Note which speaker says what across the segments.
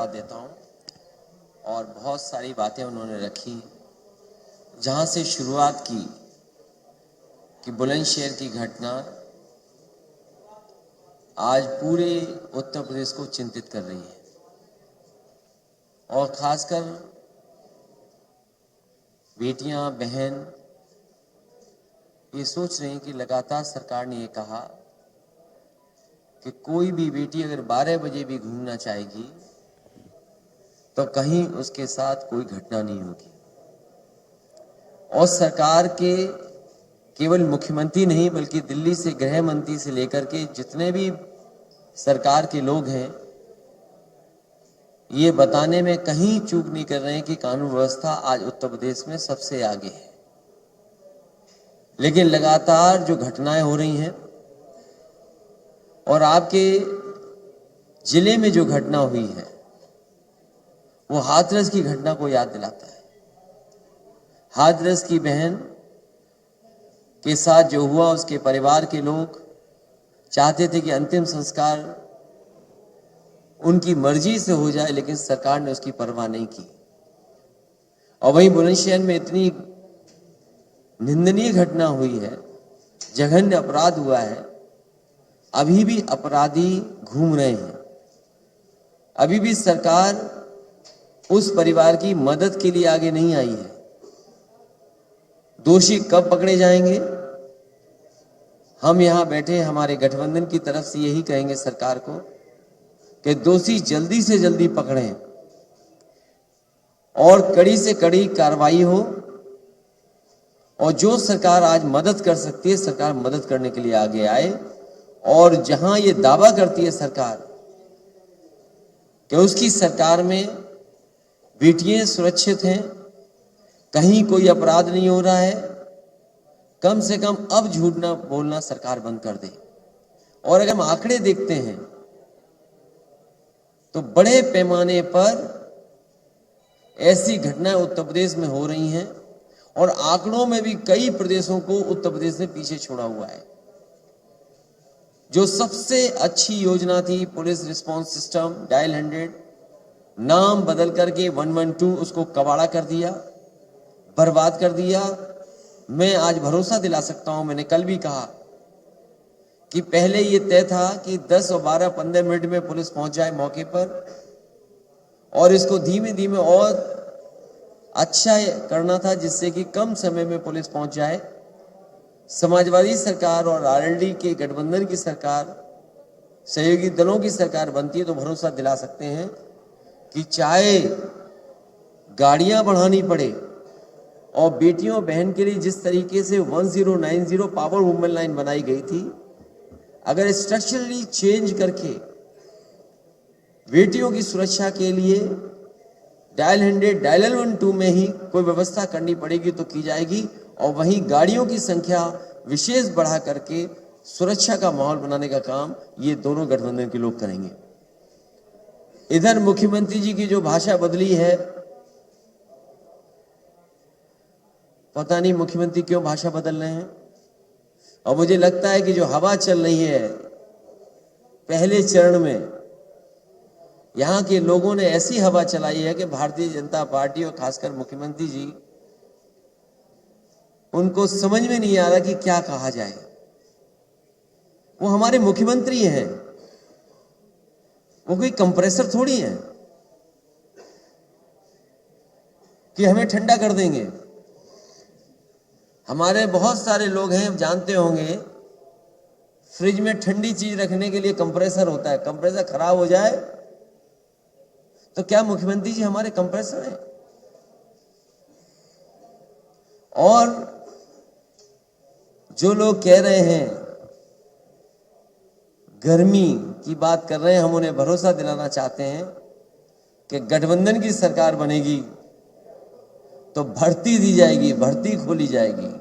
Speaker 1: धन्यवाद देता हूं। और बहुत सारी बातें उन्होंने रखी, जहां से शुरुआत की कि बुलंदशहर की घटना आज पूरे उत्तर प्रदेश को चिंतित कर रही है और खासकर बेटियां, बहन ये सोच रही हैं कि लगातार सरकार ने ये कहा कि कोई भी बेटी अगर 12 बजे भी घूमना चाहेगी तो कहीं उसके साथ कोई घटना नहीं होगी। और सरकार के केवल मुख्यमंत्री नहीं बल्कि दिल्ली से गृह मंत्री से लेकर के जितने भी सरकार के लोग हैं, ये बताने में कहीं चूक नहीं कर रहे हैं कि कानून व्यवस्था आज उत्तर प्रदेश में सबसे आगे है। लेकिन लगातार जो घटनाएं हो रही हैं और आपके जिले में जो घटना हुई है वो हाथरस की घटना को याद दिलाता है। हाथरस की बहन के साथ जो हुआ, उसके परिवार के लोग चाहते थे कि अंतिम संस्कार उनकी मर्जी से हो जाए, लेकिन सरकार ने उसकी परवाह नहीं की। और वहीं बुलंदशहर में इतनी निंदनीय घटना हुई है, जघन्य अपराध हुआ है, अभी भी अपराधी घूम रहे हैं। अभी भी सरकार उस परिवार की मदद के लिए आगे नहीं आई है। दोषी कब पकड़े जाएंगे? हम यहां बैठे हमारे गठबंधन की तरफ से यही कहेंगे सरकार को कि दोषी जल्दी से जल्दी पकड़ें और कड़ी से कड़ी कार्रवाई हो। और जो सरकार आज मदद कर सकती है, सरकार मदद करने के लिए आगे आए। और जहां ये दावा करती है सरकार कि उसकी सरकार में बेटियां सुरक्षित हैं, कहीं कोई अपराध नहीं हो रहा है, कम से कम अब झूठ ना बोलना सरकार बंद कर दे। और अगर हम आंकड़े देखते हैं तो बड़े पैमाने पर ऐसी घटनाएं उत्तर प्रदेश में हो रही हैं और आंकड़ों में भी कई प्रदेशों को उत्तर प्रदेश ने पीछे छोड़ा हुआ है। जो सबसे अच्छी योजना थी पुलिस रिस्पांस सिस्टम डायल 100, नाम बदल करके 112 उसको कबाड़ा कर दिया, बर्बाद कर दिया। मैं आज भरोसा दिला सकता हूं, मैंने कल भी कहा कि पहले ये तय था कि 10 और 12, 15 मिनट में पुलिस पहुंच जाए मौके पर, और इसको धीमे धीमे और अच्छा करना था जिससे कि कम समय में पुलिस पहुंच जाए। समाजवादी सरकार और आरएलडी के गठबंधन की सरकार, सहयोगी दलों की सरकार बनती है तो भरोसा दिला सकते हैं कि चाहे गाड़ियां बढ़ानी पड़े और बेटियों बहन के लिए जिस तरीके से 1090 पावर वुमेन लाइन बनाई गई थी, अगर स्ट्रक्चरली चेंज करके बेटियों की सुरक्षा के लिए डायल 100, डायल 112 में ही कोई व्यवस्था करनी पड़ेगी तो की जाएगी। और वहीं गाड़ियों की संख्या विशेष बढ़ा करके सुरक्षा का माहौल बनाने का काम ये दोनों गठबंधन के लोग करेंगे। इधर मुख्यमंत्री जी की जो भाषा बदली है, पता नहीं मुख्यमंत्री क्यों भाषा बदल रहे हैं। और मुझे लगता है कि जो हवा चल रही है पहले चरण में, यहां के लोगों ने ऐसी हवा चलाई है कि भारतीय जनता पार्टी और खासकर मुख्यमंत्री जी, उनको समझ में नहीं आ रहा कि क्या कहा जाए। वो हमारे मुख्यमंत्री हैं, वो कोई कंप्रेसर थोड़ी है कि हमें ठंडा कर देंगे। हमारे बहुत सारे लोग हैं, जानते होंगे, फ्रिज में ठंडी चीज रखने के लिए कंप्रेसर होता है। कंप्रेसर खराब हो जाए तो क्या मुख्यमंत्री जी हमारे कंप्रेसर हैं? और जो लोग कह रहे हैं गर्मी की बात कर रहे हैं, हम उन्हें भरोसा दिलाना चाहते हैं कि गठबंधन की सरकार बनेगी तो भर्ती दी जाएगी, भर्ती खोली जाएगी।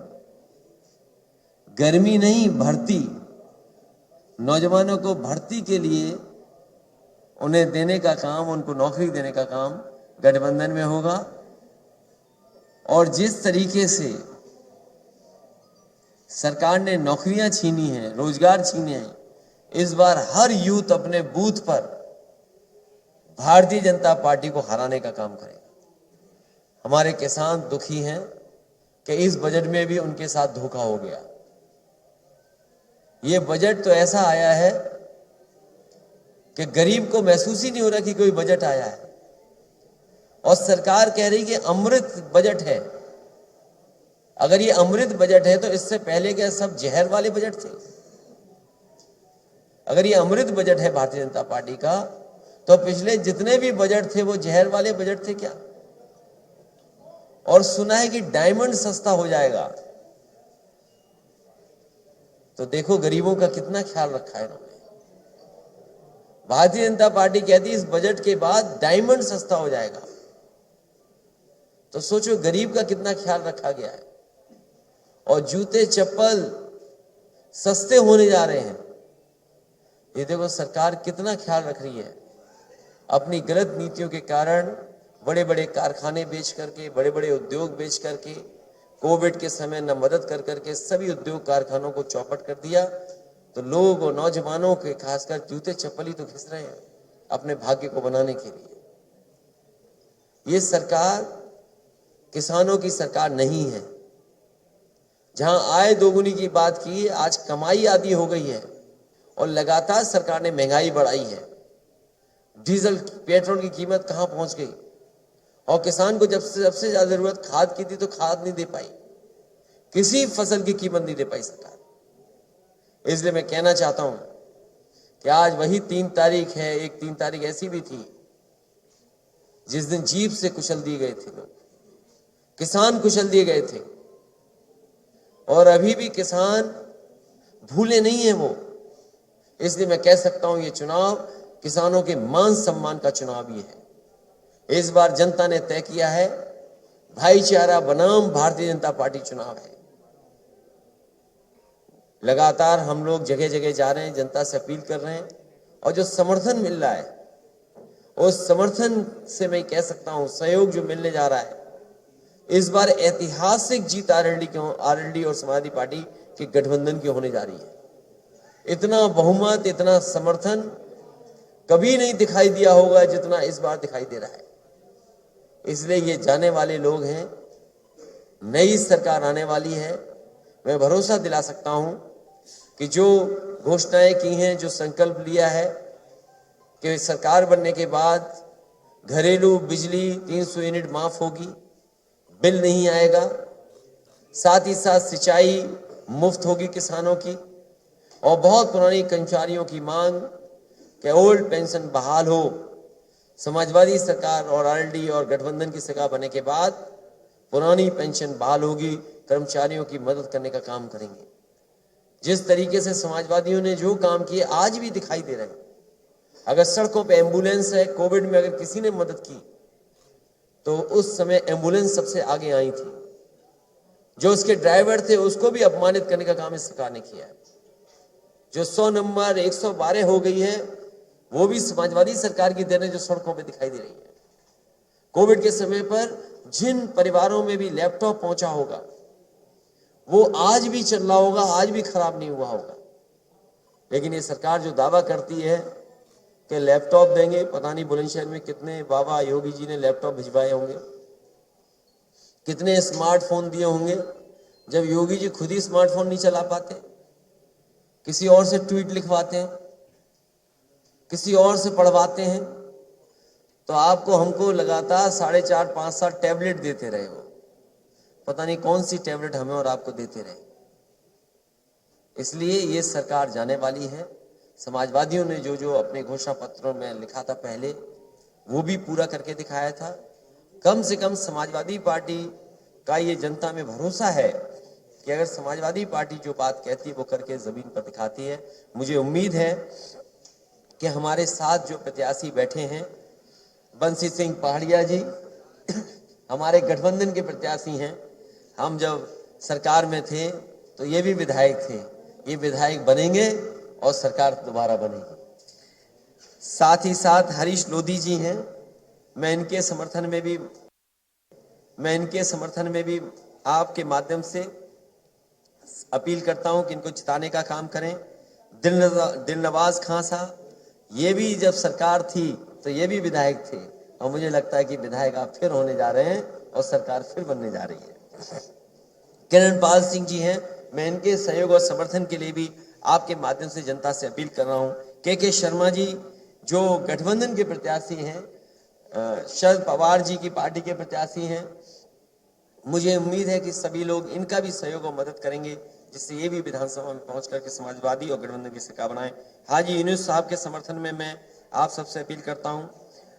Speaker 1: गर्मी नहीं, भर्ती। नौजवानों को भर्ती के लिए उन्हें देने का काम, उनको नौकरी देने का काम गठबंधन में होगा। और जिस तरीके से सरकार ने नौकरियां छीनी हैं, रोजगार छीने हैं, इस बार हर यूथ अपने बूथ पर भारतीय जनता पार्टी को हराने का काम करेगा। हमारे किसान दुखी हैं कि इस बजट में भी उनके साथ धोखा हो गया। ये बजट तो ऐसा आया है कि गरीब को महसूस ही नहीं हो रहा कि कोई बजट आया है, और सरकार कह रही कि अमृत बजट है। अगर ये अमृत बजट है तो इससे पहले क्या सब जहर वाले बजट थे? अगर ये अमृत बजट है भारतीय जनता पार्टी का, तो पिछले जितने भी बजट थे वो जहर वाले बजट थे क्या? और सुना है कि डायमंड सस्ता हो जाएगा। तो देखो गरीबों का कितना ख्याल रखा है इन्होंने। भारतीय जनता पार्टी कहती है इस बजट के बाद डायमंड सस्ता हो जाएगा। तो सोचो गरीब का कितना ख्याल रखा गया है। और जूते चप्पल सस्ते होने जा रहे हैं। ये देखो सरकार कितना ख्याल रख रही है। अपनी गलत नीतियों के कारण बड़े बड़े कारखाने बेच करके, बड़े बड़े उद्योग बेच करके, कोविड के समय न मदद कर करके सभी उद्योग कारखानों को चौपट कर दिया। तो लोग और नौजवानों के खासकर जूते चप्पल ही तो घिस रहे हैं अपने भाग्य को बनाने के लिए। ये सरकार किसानों की सरकार नहीं है। जहां आय दोगुनी की बात की, आज कमाई आधी हो गई है और लगातार सरकार ने महंगाई बढ़ाई है। डीजल पेट्रोल की कीमत कहां पहुंच गई, और किसान को जब सबसे ज्यादा जरूरत खाद की थी तो खाद नहीं दे पाई, किसी फसल की कीमत नहीं दे पाई सरकार। इसलिए मैं कहना चाहता हूं कि आज वही 3 तारीख है, एक 3 तारीख ऐसी भी थी जिस दिन जीप से कुचल दिए गए थे लोग, किसान कुचल दिए गए थे, और अभी भी किसान भूले नहीं है वो। इसलिए मैं कह सकता हूं ये चुनाव किसानों के मान सम्मान का चुनाव भी है। इस बार जनता ने तय किया है भाईचारा बनाम भारतीय जनता पार्टी चुनाव है। लगातार हम लोग जगह जगह जा रहे हैं, जनता से अपील कर रहे हैं, और जो समर्थन मिल रहा है उस समर्थन से मैं कह सकता हूं सहयोग जो मिलने जा रहा है, इस बार ऐतिहासिक जीत आरएलडी और समाजवादी पार्टी के गठबंधन की होने जा रही है। इतना बहुमत, इतना समर्थन कभी नहीं दिखाई दिया होगा जितना इस बार दिखाई दे रहा है। इसलिए ये जाने वाले लोग हैं, नई सरकार आने वाली है। मैं भरोसा दिला सकता हूं कि जो घोषणाएं की हैं, जो संकल्प लिया है कि सरकार बनने के बाद घरेलू बिजली 300 यूनिट माफ होगी, बिल नहीं आएगा, साथ ही साथ सिंचाई मुफ्त होगी किसानों की, और बहुत पुरानी कर्मचारियों की मांग कि ओल्ड पेंशन बहाल हो। समाजवादी सरकार और आरएलडी और गठबंधन की सरकार बनने के बाद पुरानी पेंशन बहाल होगी, कर्मचारियों की मदद करने का काम करेंगे। जिस तरीके से समाजवादियों ने जो काम किए आज भी दिखाई दे रहे हैं। अगर सड़कों पे एम्बुलेंस है, कोविड में अगर किसी ने मदद की तो उस समय एम्बुलेंस सबसे आगे आई थी। जो उसके ड्राइवर थे उसको भी अपमानित करने का काम इस सरकार ने किया है। जो 100 नंबर 112 हो गई है वो भी समाजवादी सरकार की देन है, जो सड़कों पे दिखाई दे रही है। कोविड के समय पर जिन परिवारों में भी लैपटॉप पहुंचा होगा वो आज भी चल रहा होगा, आज भी खराब नहीं हुआ होगा। लेकिन ये सरकार जो दावा करती है कि लैपटॉप देंगे, पता नहीं बुलंदशहर में कितने बाबा योगी जी ने लैपटॉप भिजवाए होंगे, कितने स्मार्टफोन दिए होंगे, जब योगी जी खुद ही स्मार्टफोन नहीं चला पाते, किसी और से ट्वीट लिखवाते हैं, किसी और से पढ़वाते हैं। तो आपको हमको लगातार 4.5-5 टैबलेट देते रहे हो, पता नहीं कौन सी टैबलेट हमें और आपको देते रहे। इसलिए ये सरकार जाने वाली है। समाजवादियों ने जो जो अपने घोषणा पत्रों में लिखा था पहले, वो भी पूरा करके दिखाया था। कम से कम समाजवादी पार्टी का ये जनता में भरोसा है कि अगर समाजवादी पार्टी जो बात कहती है वो करके जमीन पर दिखाती है। मुझे उम्मीद है कि हमारे साथ जो प्रत्याशी बैठे हैं, बंसी सिंह पहाड़िया जी हमारे गठबंधन के प्रत्याशी हैं। हम जब सरकार में थे तो ये भी विधायक थे, ये विधायक बनेंगे और सरकार दोबारा बनेगी। साथ ही साथ हरीश लोधी जी हैं, मैं इनके समर्थन में भी आपके माध्यम से अपील करता हूं कि इनको जिताने का काम करें। दिलनवाज खां साहब, ये भी जब सरकार थी तो ये भी विधायक थे और मुझे लगता है कि विधायक आप फिर होने जा रहे हैं और सरकार फिर बनने जा रही है। किरणपाल सिंह जी हैं, मैं इनके सहयोग और समर्थन के लिए भी आपके माध्यम से जनता से अपील कर रहा हूं। के शर्मा जी जो गठबंधन के प्रत्याशी हैं, शरद पवार जी की पार्टी के प्रत्याशी हैं, मुझे उम्मीद है कि सभी लोग इनका भी सहयोग और मदद करेंगे, जिससे ये भी विधानसभा में पहुंच करके समाजवादी और गठबंधन की सरकार बनाएं। हाजी यूनुस साहब के समर्थन में मैं आप सबसे अपील करता हूं।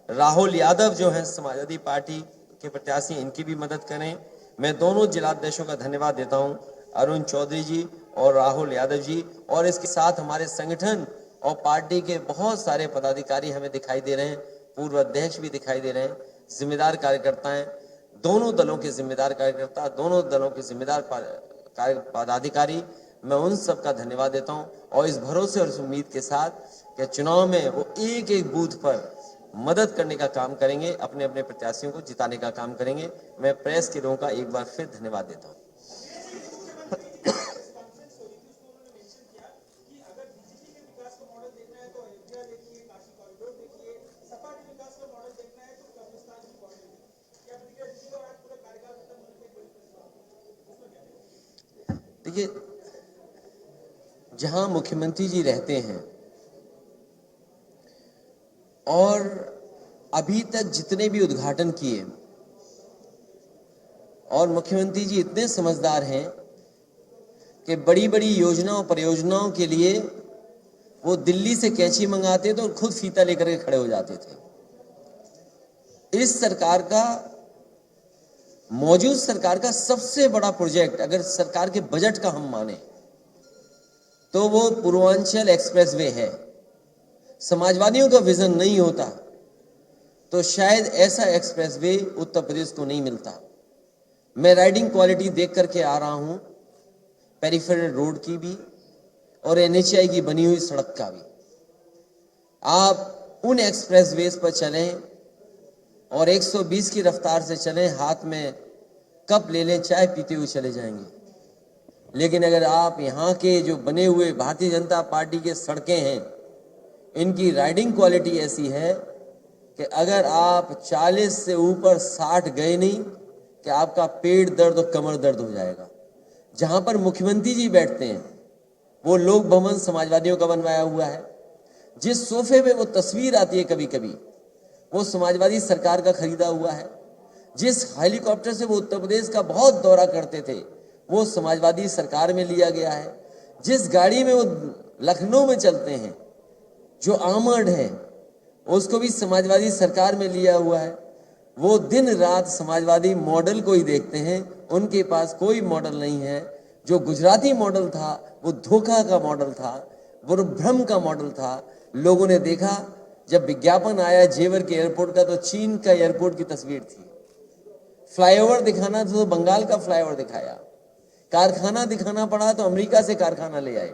Speaker 1: राहुल यादव जो है समाजवादी पार्टी के प्रत्याशी, इनकी भी मदद करें। मैं दोनों जिलाध्यक्षों का धन्यवाद देता हूं, अरुण चौधरी जी और राहुल यादव जी, और इसके साथ हमारे संगठन और पार्टी के बहुत सारे पदाधिकारी हमें दिखाई दे रहे हैं, पूर्व अध्यक्ष भी दिखाई दे रहे हैं, जिम्मेदार कार्यकर्ता हैं, दोनों दलों के जिम्मेदार कार्यकर्ता, दोनों दलों के जिम्मेदार पदाधिकारी, मैं उन सब का धन्यवाद देता हूं और इस भरोसे और इस उम्मीद के साथ कि चुनाव में वो एक एक बूथ पर मदद करने का काम करेंगे, अपने अपने प्रत्याशियों को जिताने का काम करेंगे। मैं प्रेस के लोगों का एक बार फिर धन्यवाद देता हूं। देखिए, जहां मुख्यमंत्री जी रहते हैं और अभी तक जितने भी उद्घाटन किए, और मुख्यमंत्री जी इतने समझदार हैं कि बड़ी बड़ी योजनाओं परियोजनाओं के लिए वो दिल्ली से कैंची मंगाते थे और खुद फीता लेकर के खड़े हो जाते थे। इस सरकार का, मौजूद सरकार का सबसे बड़ा प्रोजेक्ट अगर सरकार के बजट का हम माने तो वो पूर्वांचल एक्सप्रेसवे है। समाजवादियों का विजन नहीं होता तो शायद ऐसा एक्सप्रेसवे उत्तर प्रदेश को नहीं मिलता। मैं राइडिंग क्वालिटी देख करके आ रहा हूं, पेरिफेरल रोड की भी और एनएचआई की बनी हुई सड़क का भी। आप उन एक्सप्रेसवेज पर चलें और 120 की रफ्तार से चलें, हाथ में कप ले लें, चाय पीते हुए चले जाएंगे। लेकिन अगर आप यहाँ के जो बने हुए भारतीय जनता पार्टी के सड़कें हैं, इनकी राइडिंग क्वालिटी ऐसी है कि अगर आप 40 से ऊपर 60 गए नहीं कि आपका पेट दर्द और कमर दर्द हो जाएगा। जहां पर मुख्यमंत्री जी बैठते हैं वो लोक भवन समाजवादियों का बनवाया हुआ है। जिस सोफे पे वो तस्वीर आती है कभी कभी, वो समाजवादी सरकार का खरीदा हुआ है। जिस हेलीकॉप्टर से वो उत्तर प्रदेश का बहुत दौरा करते थे, वो समाजवादी सरकार में लिया गया है। जिस गाड़ी में वो लखनऊ में चलते हैं, जो आर्मर्ड है, उसको भी समाजवादी सरकार में लिया हुआ है। वो दिन रात समाजवादी मॉडल को ही देखते हैं, उनके पास कोई मॉडल नहीं है। जो गुजराती मॉडल था वो धोखा का मॉडल था, वो भ्रम का मॉडल था। लोगों ने देखा जब विज्ञापन आया जेवर के एयरपोर्ट का तो चीन का एयरपोर्ट की तस्वीर थी। फ्लाईओवर दिखाना था तो बंगाल का फ्लाईओवर दिखाया, कारखाना दिखाना पड़ा तो अमेरिका से कारखाना ले आए।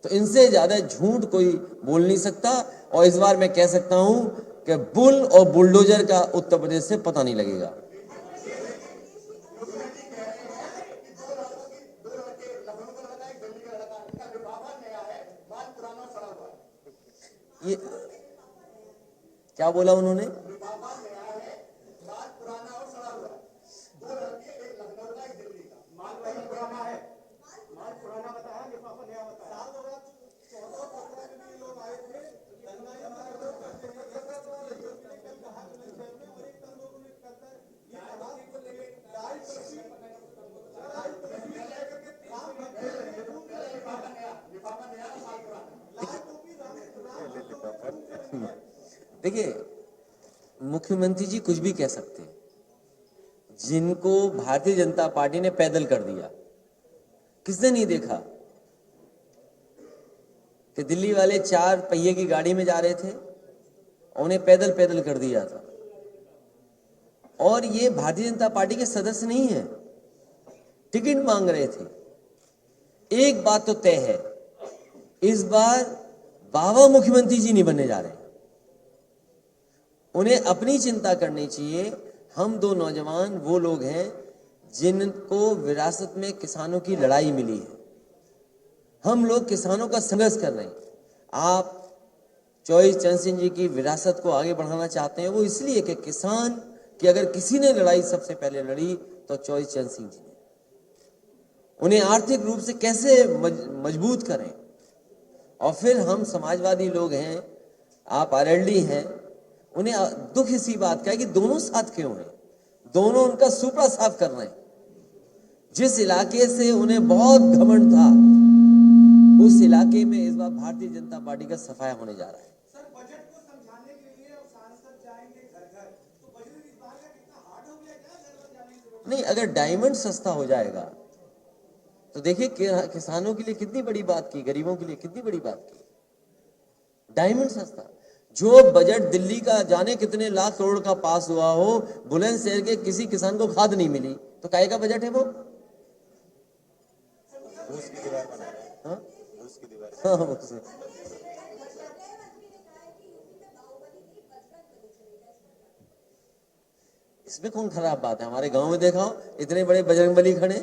Speaker 1: तो इनसे ज्यादा झूठ कोई बोल नहीं सकता। और इस बार मैं कह सकता हूं कि बुल और बुलडोजर का उत्तर प्रदेश से पता नहीं लगेगा। ये क्या बोला उन्होंने? देखिए, मुख्यमंत्री जी कुछ भी कह सकते हैं। जिनको भारतीय जनता पार्टी ने पैदल कर दिया, किसने नहीं देखा कि दिल्ली वाले 4 पहिए की गाड़ी में जा रहे थे, उन्हें पैदल पैदल कर दिया था। और ये भारतीय जनता पार्टी के सदस्य नहीं है, टिकट मांग रहे थे। एक बात तो तय है, इस बार बाबा मुख्यमंत्री जी नहीं बनने जा रहे। उन्हें अपनी चिंता करनी चाहिए। हम 2 नौजवान वो लोग हैं जिनको विरासत में किसानों की लड़ाई मिली है। हम लोग किसानों का संघर्ष कर रहे हैं। आप चौधरी चरण सिंह जी की विरासत को आगे बढ़ाना चाहते हैं, वो इसलिए कि किसान की अगर किसी ने लड़ाई सबसे पहले लड़ी तो चौधरी चरण सिंह जी ने। उन्हें आर्थिक रूप से कैसे मजबूत करें। और फिर हम समाजवादी लोग हैं, आप आरएलडी हैं, उन्हें दुख इसी बात का है कि दोनों साथ क्यों हैं, दोनों उनका सुपड़ा साफ कर रहे हैं। जिस इलाके से उन्हें बहुत घमंड था, उस इलाके में इस बार भारतीय जनता पार्टी का सफाया होने जा रहा है।
Speaker 2: सर, बजट को समझाने के लिए अब सांसद जाएंगे घर घर, तो बजट इस बार का कितना हार्ड हो गया क्या? घर घर जाने की जरूरत
Speaker 1: नहीं, अगर डायमंड सस्ता हो जाएगा तो देखिए किसानों के लिए कितनी बड़ी बात की, गरीबों के लिए कितनी बड़ी बात की। डायमंड सस्ता, जो बजट दिल्ली का जाने कितने लाख करोड़ का पास हुआ हो, बुलंदशहर के किसी किसान को खाद नहीं मिली, तो काहे का बजट है वो? इसमें कौन खराब बात है? हमारे गांव में देखा इतने बड़े बजरंगबली खड़े,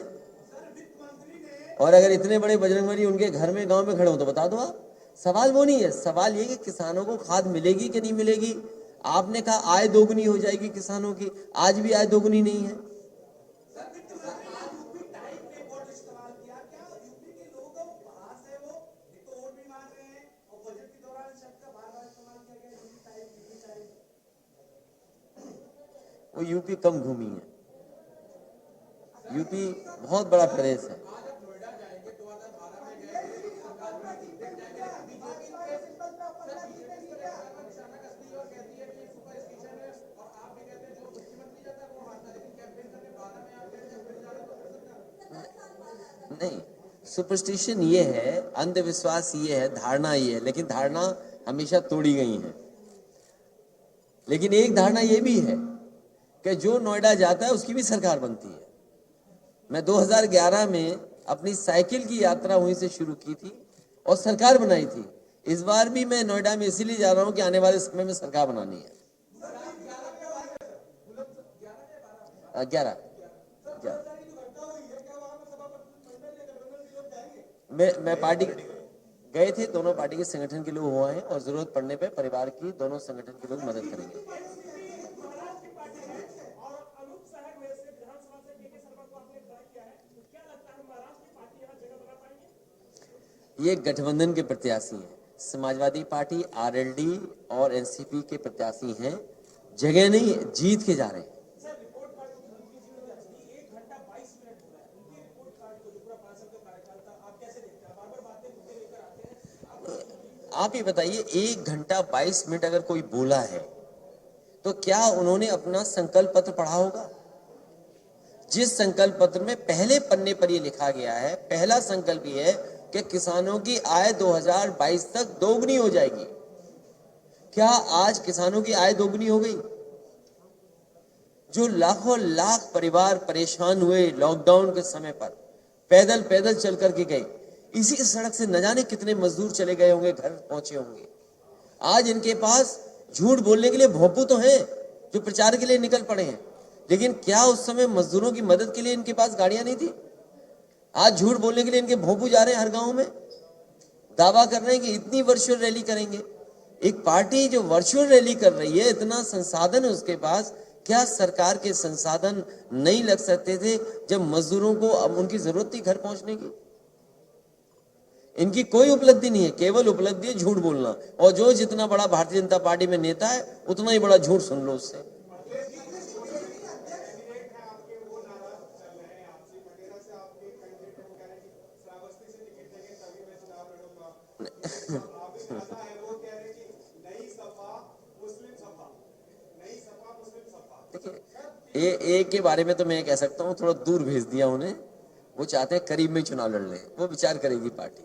Speaker 1: और अगर इतने बड़े बजरंगबली उनके घर में गांव में खड़े हो तो बता दो आप। सवाल वो नहीं है, सवाल ये कि किसानों को खाद मिलेगी कि नहीं मिलेगी। आपने कहा आय दोगुनी हो जाएगी किसानों की, आज भी आय दोगुनी नहीं है। वो यूपी कम घूमी है, यूपी बहुत बड़ा प्रदेश है। नहीं, सुपरस्टिशन ये है, अंधविश्वास ये है, धारणा ये है, लेकिन धारणा हमेशा तोड़ी गई है। लेकिन एक धारणा ये भी है कि जो नोएडा जाता है उसकी भी सरकार बनती है। मैं 2011 में अपनी साइकिल की यात्रा वहीं से शुरू की थी और सरकार बनाई थी। इस बार भी मैं नोएडा में इसीलिए जा रहा हूं कि आने वाले समय में सरकार बनानी है। 11 मैं पार्टी गए थे, दोनों पार्टी के संगठन के लोग हुए हैं और जरूरत पड़ने पे परिवार की दोनों संगठन के लोग मदद करेंगे। ये गठबंधन के प्रत्याशी हैं, समाजवादी पार्टी, आरएलडी और एनसीपी के प्रत्याशी हैं। जगह नहीं, जीत के जा रहे हैं। आप ही बताइए, 1 घंटा 22 मिनट अगर कोई बोला है तो क्या उन्होंने अपना संकल्प पत्र पढ़ा होगा? जिस संकल्प पत्र में पहले पन्ने पर यह लिखा गया है, पहला संकल्प यह है कि किसानों की आय 2022 तक दोगुनी हो जाएगी। क्या आज किसानों की आय दोगुनी हो गई? जो लाखों लाख परिवार परेशान हुए लॉकडाउन के समय पर, पैदल पैदल चल करके गए, इसी सड़क से न जाने कितने मजदूर चले गए होंगे, घर पहुंचे होंगे। आज इनके पास झूठ बोलने के लिए भोंपू तो हैं जो प्रचार के लिए निकल पड़े हैं, लेकिन क्या उस समय मजदूरों की मदद के लिए इनके पास गाड़ियां नहीं थी? आज झूठ बोलने के लिए इनके भोंपू जा रहे हैं हर गांव में, दावा कर रहे हैं कि इतनी वर्चुअल रैली करेंगे। एक पार्टी जो वर्चुअल रैली कर रही है, इतना संसाधन है उसके पास, क्या सरकार के संसाधन नहीं लग सकते थे जब मजदूरों को अब उनकी जरूरत थी घर पहुंचने की? इनकी कोई उपलब्धि नहीं है, केवल उपलब्धि है झूठ बोलना। और जो जितना बड़ा भारतीय जनता पार्टी में नेता है, उतना ही बड़ा झूठ सुन लो उससे। देखिए, एक के बारे में तो मैं कह सकता हूँ, थोड़ा दूर भेज दिया उन्हें। वो चाहते हैं करीब में चुनाव लड़ ले, वो विचार करेगी पार्टी।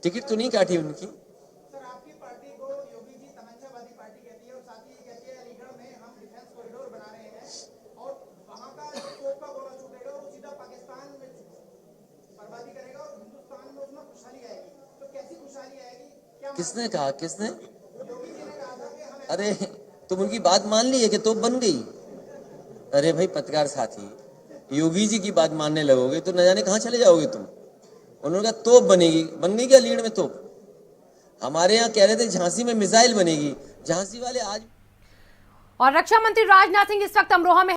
Speaker 1: टिकट तो नहीं काटी उनकी।
Speaker 2: सर, आपकी पार्टी को योगी जी तमंचावादी पार्टी कहती है और साथ ही कहती है अलीगढ़ में हम डिफेंस कॉरिडोर बना रहे हैं और वहां का तोप का गोला छूटेगा वो सीधा पाकिस्तान में बर्बादी करेगा और हिंदुस्तान में उसमें खुशहाली आएगी। तो कैसी खुशहाली आएगी? क्या
Speaker 1: किसने कहा? किसने?
Speaker 2: योगी जी ने कहा था कि हम।
Speaker 1: अरे तुम उनकी बात मान ली है कि तोप बन गई? अरे भाई पत्रकार साथी, योगी जी की बात मानने लगोगे तो न जाने कहां चले जाओगे तुम। उन्होंने कहा तोप बनेगी, बन गई क्या लीड में तोप? हमारे यहाँ कह रहे थे झांसी में मिसाइल बनेगी, झांसी वाले आज।
Speaker 3: और रक्षा मंत्री राजनाथ सिंह इस वक्त अमरोहा में